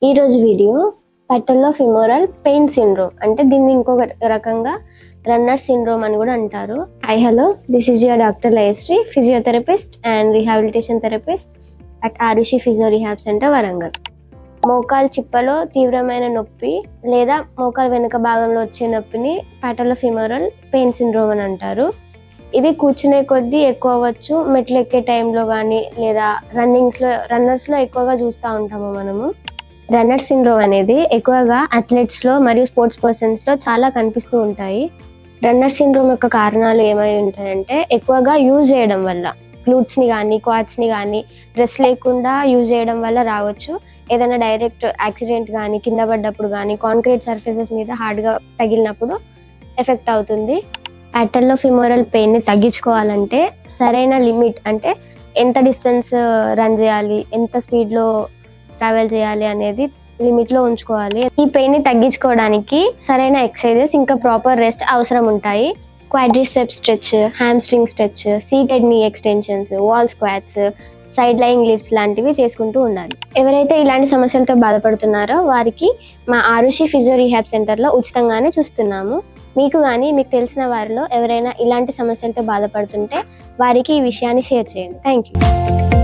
ఈరోజు video patellofemoral pain syndrome అంటే దీన్ని ఇంకొక రకంగా రన్నర్ సిండ్రోమ్ అని కూడా అంటారు. Hello, this is your doctor Layasree, physiotherapist and rehabilitation therapist at Arushi physio rehab centre, Warangal. మోకాలు చిప్పలో తీవ్రమైన నొప్పి లేదా మోకాలు వెనుక భాగంలో వచ్చే నొప్పిని పెటల్లో ఫిమోరల్ పెయిన్ సిండ్రోమ్ అని అంటారు. ఇది కూర్చునే కొద్దీ ఎక్కువ అవ్వచ్చు, మెట్లు ఎక్కే టైంలో కానీ లేదా రన్నర్స్లో ఎక్కువగా చూస్తూ ఉంటాము మనము. రన్నర్ సిండ్రోమ్ అనేది ఎక్కువగా అథ్లెట్స్లో మరియు స్పోర్ట్స్ పర్సన్స్లో చాలా కనిపిస్తూ ఉంటాయి. రన్నర్ సిండ్రోమ్ యొక్క కారణాలు ఏమై ఉంటాయంటే ఎక్కువగా యూజ్ చేయడం వల్ల, గ్లూట్స్ని కానీ క్వాడ్స్ని కానీ రెస్ట్ లేకుండా యూజ్ చేయడం వల్ల రావచ్చు. ఏదైనా డైరెక్ట్ యాక్సిడెంట్ కానీ, కింద పడ్డప్పుడు కానీ, కాంక్రీట్ సర్ఫేసెస్ మీద హార్డ్గా తగిలినప్పుడు ఎఫెక్ట్ అవుతుంది. పెటల్లో ఫిమోరల్ పెయిన్ని తగ్గించుకోవాలంటే సరైన లిమిట్, అంటే ఎంత డిస్టెన్స్ రన్ చేయాలి, ఎంత స్పీడ్లో ట్రావెల్ చేయాలి అనేది లిమిట్లో ఉంచుకోవాలి. ఈ పెయిన్ని తగ్గించుకోవడానికి సరైన ఎక్సర్సైజెస్ ఇంకా ప్రాపర్ రెస్ట్ అవసరం ఉంటాయి. Quadriceps stretch, hamstring stretch, seated knee extensions, wall squats, side lying lifts లాంటివి చేసుకుంటూ ఉండాలి. ఎవరైతే ఇలాంటి సమస్యలతో బాధపడుతున్నారో వారికి మా ఆరుషి ఫిజియో రీహాబ్ సెంటర్లో ఉచితంగానే చూస్తున్నాము. మీకు కానీ మీకు తెలిసిన వారిలో ఎవరైనా ఇలాంటి సమస్యలతో బాధపడుతుంటే వారికి ఈ విషయాన్ని షేర్ చేయండి. Thank you.